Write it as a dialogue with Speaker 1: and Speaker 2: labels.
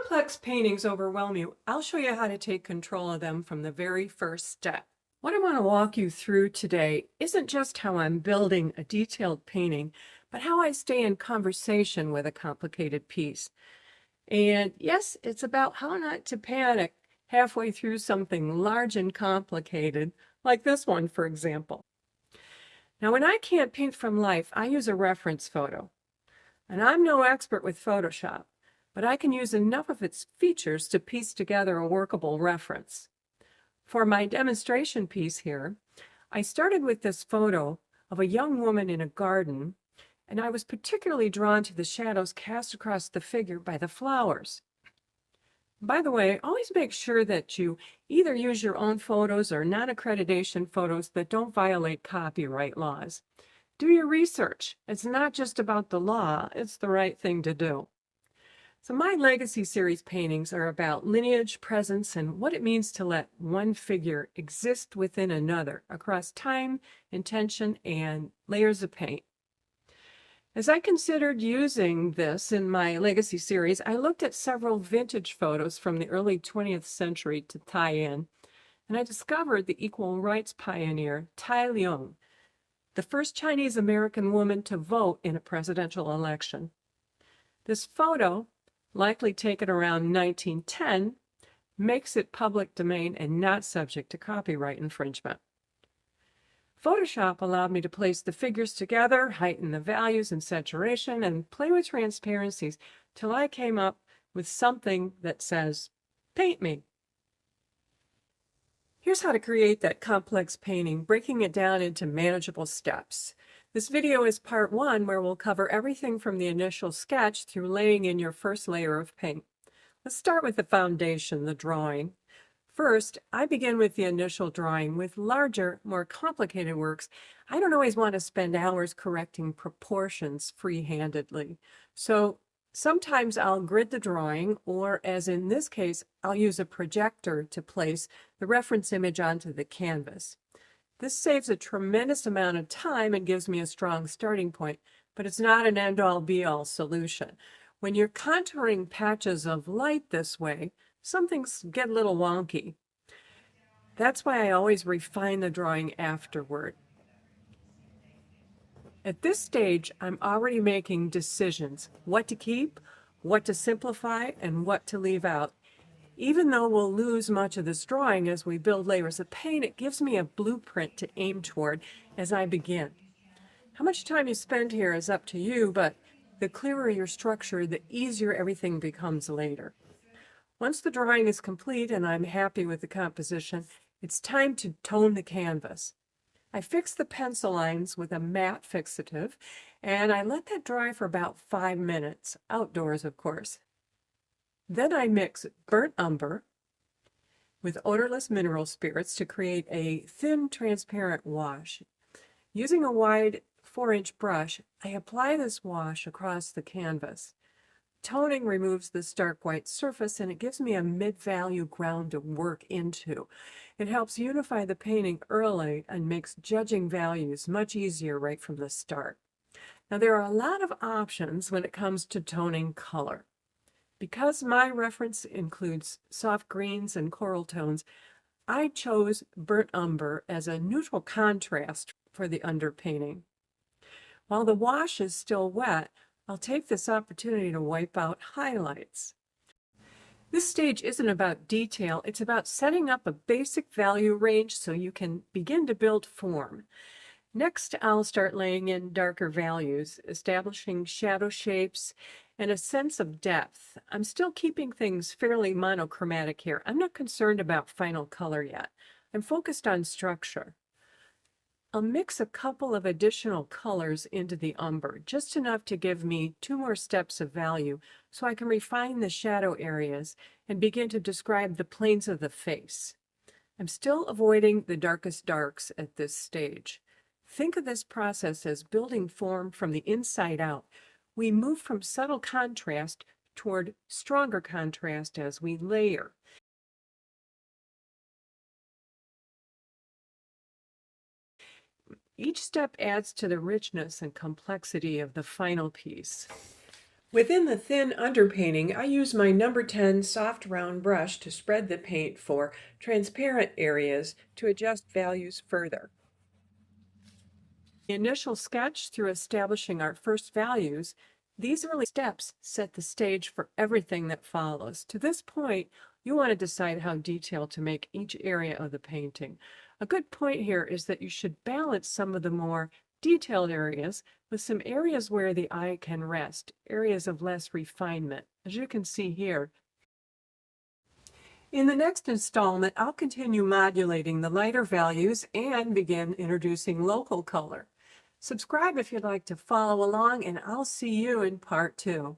Speaker 1: complex paintings overwhelm you, I'll show you how to take control of them from the very first step. What I want to walk you through today isn't just how I'm building a detailed painting, but how I stay in conversation with a complicated piece. And yes, it's about how not to panic halfway through something large and complicated, like this one, for example. Now, when I can't paint from life, I use a reference photo. And I'm no expert with Photoshop, but I can use enough of its features to piece together a workable reference. For my demonstration piece here, I started with this photo of a young woman in a garden, and I was particularly drawn to the shadows cast across the figure by the flowers. By the way, always make sure that you either use your own photos or non-accreditation photos that don't violate copyright laws. Do your research. It's not just about the law, it's the right thing to do. So my Legacy series paintings are about lineage, presence, and what it means to let one figure exist within another across time, intention, and layers of paint. As I considered using this in my Legacy series, I looked at several vintage photos from the early 20th century to tie in, and I discovered the equal rights pioneer Tai Leung, the first Chinese American woman to vote in a presidential election. This photo, likely taken around 1910, makes it public domain and not subject to copyright infringement. Photoshop allowed me to place the figures together, heighten the values and saturation, and play with transparencies till I came up with something that says, "Paint me." Here's how to create that complex painting, breaking it down into manageable steps. This video is part 1, where we'll cover everything from the initial sketch through laying in your first layer of paint. Let's start with the foundation, the drawing. First, I begin with the initial drawing. With larger, more complicated works, I don't always want to spend hours correcting proportions free-handedly. So sometimes I'll grid the drawing, or as in this case, I'll use a projector to place the reference image onto the canvas. This saves a tremendous amount of time and gives me a strong starting point, but it's not an end-all be-all solution. When you're contouring patches of light this way, some things get a little wonky. That's why I always refine the drawing afterward. At this stage, I'm already making decisions, what to keep, what to simplify, and what to leave out. Even though we'll lose much of this drawing as we build layers of paint, it gives me a blueprint to aim toward as I begin. How much time you spend here is up to you, but the clearer your structure, the easier everything becomes later. Once the drawing is complete and I'm happy with the composition, it's time to tone the canvas. I fix the pencil lines with a matte fixative, and I let that dry for about 5 minutes, outdoors of course. Then I mix burnt umber with odorless mineral spirits to create a thin, transparent wash. Using a wide 4-inch brush, I apply this wash across the canvas. Toning removes the stark white surface, and it gives me a mid-value ground to work into. It helps unify the painting early and makes judging values much easier right from the start. Now, there are a lot of options when it comes to toning color. Because my reference includes soft greens and coral tones, I chose burnt umber as a neutral contrast for the underpainting. While the wash is still wet, I'll take this opportunity to wipe out highlights. This stage isn't about detail, it's about setting up a basic value range so you can begin to build form. Next, I'll start laying in darker values, establishing shadow shapes and a sense of depth. I'm still keeping things fairly monochromatic here. I'm not concerned about final color yet. I'm focused on structure. I'll mix a couple of additional colors into the umber, just enough to give me 2 more steps of value so I can refine the shadow areas and begin to describe the planes of the face. I'm still avoiding the darkest darks at this stage. Think of this process as building form from the inside out. We move from subtle contrast toward stronger contrast as we layer. Each step adds to the richness and complexity of the final piece. Within the thin underpainting, I use my number 10 soft round brush to spread the paint for transparent areas to adjust values further. The initial sketch through establishing our first values, these early steps set the stage for everything that follows. To this point, you want to decide how detailed to make each area of the painting. A good point here is that you should balance some of the more detailed areas with some areas where the eye can rest, areas of less refinement, as you can see here. In the next installment, I'll continue modulating the lighter values and begin introducing local color. Subscribe if you'd like to follow along, and I'll see you in part 2.